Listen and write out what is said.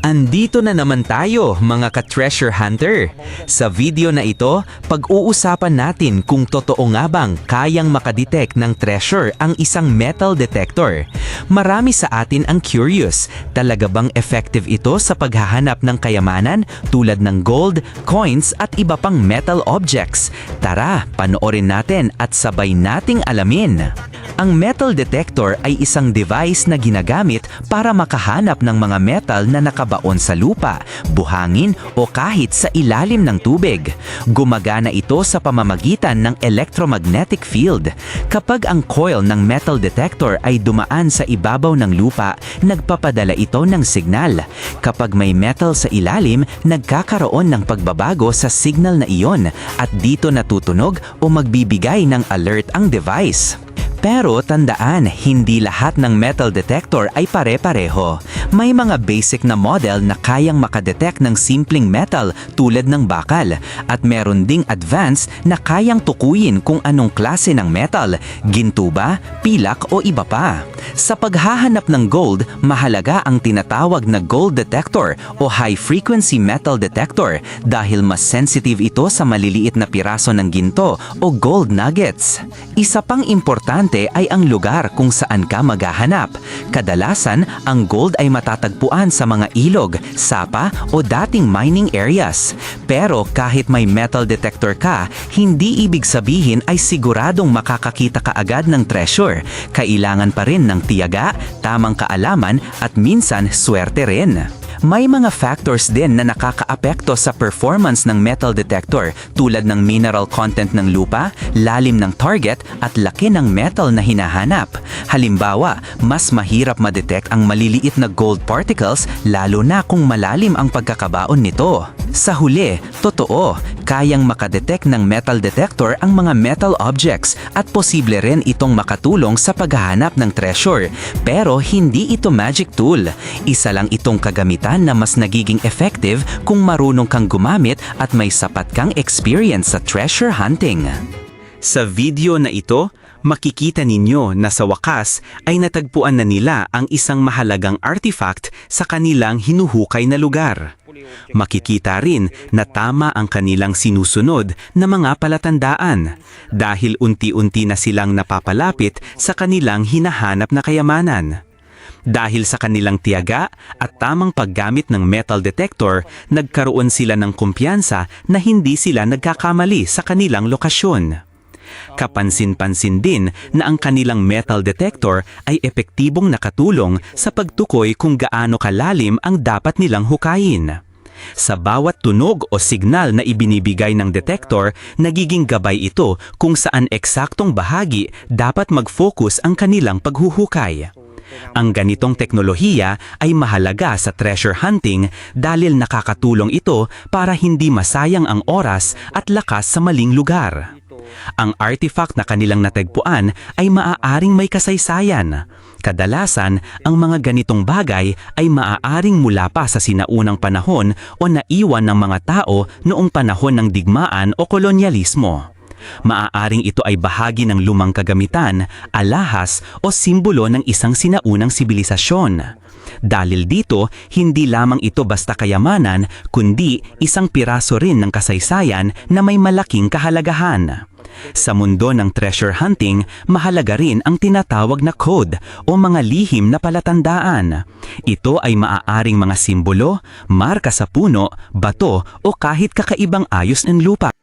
Andito na naman tayo mga ka-treasure hunter. Sa video na ito, pag-uusapan natin kung totoo nga bang kayang makadetect ng treasure ang isang metal detector. Marami sa atin ang curious, talaga bang effective ito sa paghahanap ng kayamanan tulad ng gold, coins at iba pang metal objects? Tara, panoorin natin at sabay nating alamin. Ang metal detector ay isang device na ginagamit para makahanap ng mga metal na nakabaon sa lupa, buhangin o kahit sa ilalim ng tubig. Gumagana ito sa pamamagitan ng electromagnetic field. Kapag ang coil ng metal detector ay dumaan sa ibabaw ng lupa, nagpapadala ito ng signal. Kapag may metal sa ilalim, nagkakaroon ng pagbabago sa signal na iyon at dito natutunog o magbibigay ng alert ang device. Pero tandaan, hindi lahat ng metal detector ay pare-pareho. May mga basic na model na kayang makadetect ng simpleng metal tulad ng bakal at meron ding advanced na kayang tukuyin kung anong klase ng metal, ginto ba, pilak o iba pa. Sa paghahanap ng gold, mahalaga ang tinatawag na gold detector o high-frequency metal detector dahil mas sensitive ito sa maliliit na piraso ng ginto o gold nuggets. Isa pang importante ay ang lugar kung saan ka maghahanap. Kadalasan, ang gold ay matatagpuan sa mga ilog, sapa o dating mining areas. Pero kahit may metal detector ka, hindi ibig sabihin ay siguradong makakakita ka agad ng treasure. Kailangan pa rin ng tiyaga, tamang kaalaman at minsan swerte rin. May mga factors din na nakakaapekto sa performance ng metal detector tulad ng mineral content ng lupa, lalim ng target at laki ng metal na hinahanap. Halimbawa, mas mahirap ma-detect ang maliliit na gold particles lalo na kung malalim ang pagkakabaon nito. Sa huli, totoo, kayang makadetect ng metal detector ang mga metal objects at posible rin itong makatulong sa paghahanap ng treasure. Pero hindi ito magic tool. Isa lang itong kagamitan na mas nagiging effective kung marunong kang gumamit at may sapat kang experience sa treasure hunting. Sa video na ito, makikita ninyo na sa wakas ay natagpuan na nila ang isang mahalagang artifact sa kanilang hinuhukay na lugar. Makikita rin na tama ang kanilang sinusunod na mga palatandaan dahil unti-unti na silang napapalapit sa kanilang hinahanap na kayamanan. Dahil sa kanilang tiyaga at tamang paggamit ng metal detector, nagkaroon sila ng kumpiyansa na hindi sila nagkakamali sa kanilang lokasyon. Kapansin-pansin din na ang kanilang metal detector ay epektibong nakatulong sa pagtukoy kung gaano kalalim ang dapat nilang hukayin. Sa bawat tunog o signal na ibinibigay ng detector, nagiging gabay ito kung saan eksaktong bahagi dapat mag-focus ang kanilang paghuhukay. Ang ganitong teknolohiya ay mahalaga sa treasure hunting dahil nakakatulong ito para hindi masayang ang oras at lakas sa maling lugar. Ang artifact na kanilang natagpuan ay maaaring may kasaysayan. Kadalasan, ang mga ganitong bagay ay maaaring mula pa sa sinaunang panahon o naiwan ng mga tao noong panahon ng digmaan o kolonyalismo. Maaaring ito ay bahagi ng lumang kagamitan, alahas o simbolo ng isang sinaunang sibilisasyon. Dahil dito, hindi lamang ito basta kayamanan, kundi isang piraso rin ng kasaysayan na may malaking kahalagahan. Sa mundo ng treasure hunting, mahalaga rin ang tinatawag na code o mga lihim na palatandaan. Ito ay maaaring mga simbolo, marka sa puno, bato o kahit kakaibang ayos ng lupa.